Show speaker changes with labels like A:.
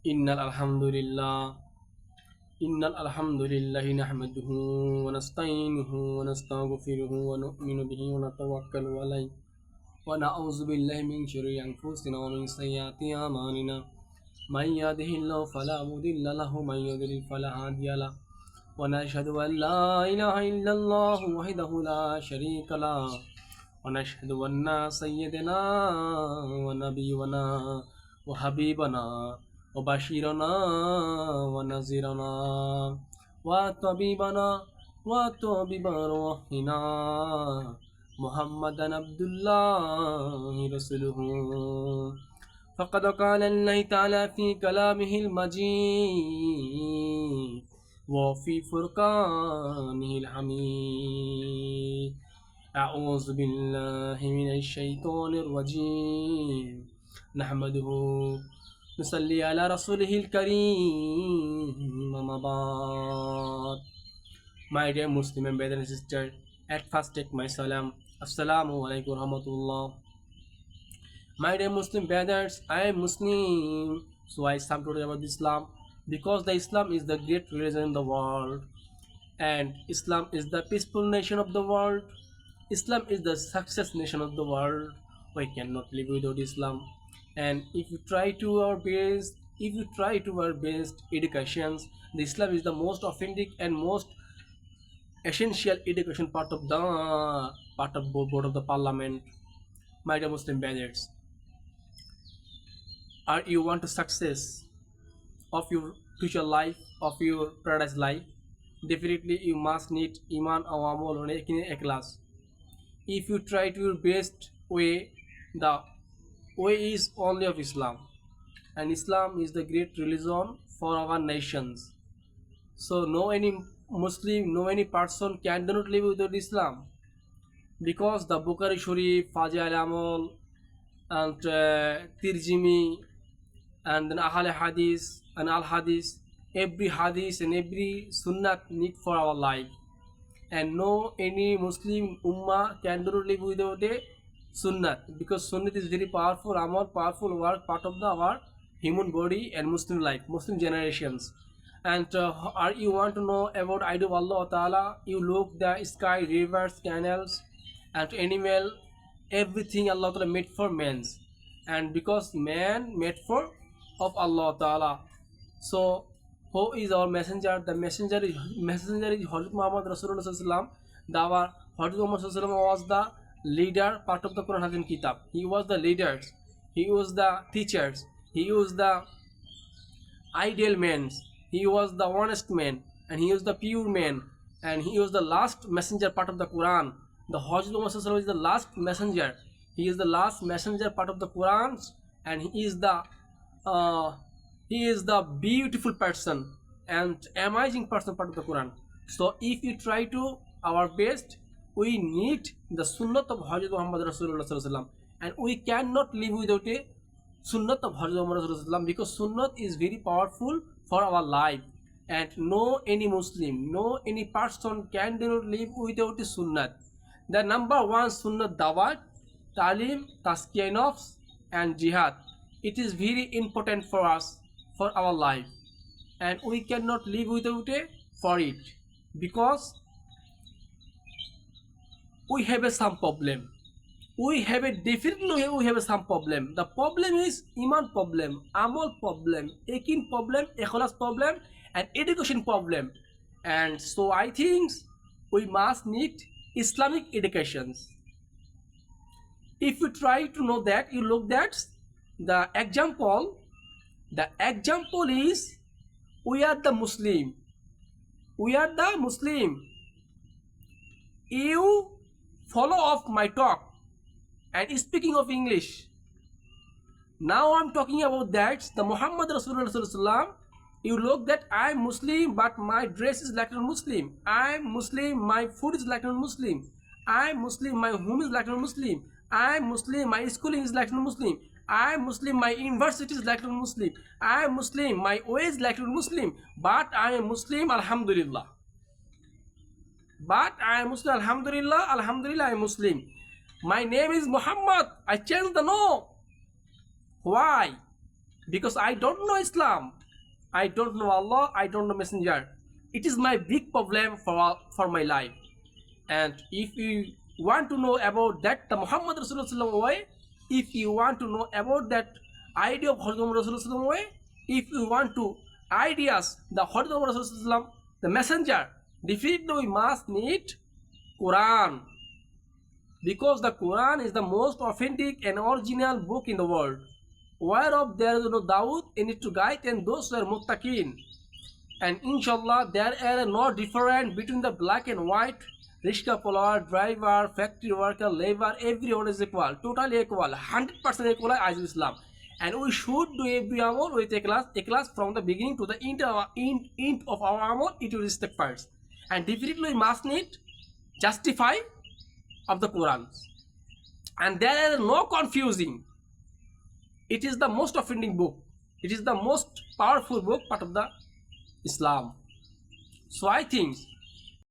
A: إن الحمد لله إن الحمد لله نحمده ونستعينه ونستغفره ونؤمن به ونتوكل عليه ونعوذ بالله من شرور أنفسنا ومن سيئات أعمالنا من يهده الله فلا مضل له ومن يضلل فلا هادي له ونشهد أن لا إله إلا الله وحده لا شريك له ونشهد أن سيدنا ونبينا وحبيبنا وبشيرنا ونذيرنا وطبيبنا وطبيب روحنا محمدا عبد الله رسوله فقد قال الله تعالى في كلامه المجيد وفي فرقانه الحميد أعوذ بالله من الشيطان الرجيم نحمده نصلي على رسوله الكريم أما بعد. My dear Muslim and brother and sister, at first take my salam. Assalamu alaikum warahmatullah. My dear Muslim brothers, I am Muslim, so I start today about Islam because the Islam is the great religion in the world, and Islam is the peaceful nation of the world. Islam is the success nation of the world. We cannot live without Islam. And if you try to our best educations, the Islam is the most authentic and most essential education part of board of the parliament. My dear Muslim brothers, are you want to success of your future life, of your paradise life? Definitely you must need iman awamal or ikhlas. If you try to your best way, the way is only of Islam, and Islam is the great religion for our nations. So no any Muslim, no any person can do not live without Islam, because the Bukhari Sharif, Fajr al-Amal, and Tirjimi, and then Ahl Hadith and Al Hadith, every Hadith and every Sunnah need for our life, and no any Muslim Ummah can do not live without a Sunnah, because Sunnah is very powerful amal, powerful work, part of our human body and Muslim life, Muslim generations. And are you want to know about idol of Allah Ta'ala? You look the sky, rivers, canals, and animal, everything Allah Ta'ala made for men, and because man made for of Allah Ta'ala. So who is our messenger? The messenger is Hazrat Muhammad Rasulullah Sallallahu. The our Hazrat Muhammad Sallallahu was the leader part of the Quran Hazim Kitab. He was the leaders, he was the teachers, he was the ideal man, he was the honest man, and he was the pure man, and he was the last messenger part of the Quran. The Hazrat Muhammad Sallallahu is the last messenger. He is the last messenger part of the Quran, and he is the beautiful person and amazing person part of the Quran. So if you try to our best, we need the Sunnah of Hazrat Muhammad Rasulullah, and we cannot live without a Sunnah of Hazrat Muhammad Rasulullah, because Sunnah is very powerful for our life, and no any Muslim, no any person can do not live without a Sunnah. The number one Sunnah Dawat, Talim, Tazkiyah Nafs, and Jihad. It is very important for us, for our life, and we cannot live without it for it, because we have some problem. We have some problem. The problem is iman problem, amal problem, ekin problem, ikhlas problem, and education problem. And so I think we must need Islamic educations. If you try to know that, you look that the example is we are the Muslim. You follow of my talk and speaking of English. Now I'm talking about that the Muhammad Rasulullah. You look that I'm Muslim, but my dress is like non-Muslim. I'm Muslim, my food is like non-Muslim. I'm Muslim, my home is like non-Muslim. I'm Muslim, my schooling is like non-Muslim. I'm Muslim, my university is like non-Muslim. I'm Muslim, my way is like non-Muslim. But I am Muslim, Alhamdulillah. Alhamdulillah, I am Muslim. My name is Muhammad. I changed the no. Why? because I don't know Islam, I don't know Allah, I don't know Messenger. It is my big problem for my life. And if you want to know about that the Muhammad Rasulullah way, if you want to know about that idea of Hazrat Rasulullah way, if you want to ideas the Hazrat Rasulullah, the messenger, definitely we must need Quran, because the Quran is the most authentic and original book in the world, whereof there is no doubt in it to guide and those who are muttaqin. And inshallah there are no difference between the black and white, rickshaw follower, driver, factory worker, labor, everyone is equal, totally equal, 100% equal as Islam. And we should do every amal with a class from the beginning to the end of our amal, it will respect first. And definitely we must need justify of the Quran. And there is no confusing. It is the most offending book. It is the most powerful book part of the Islam. So I think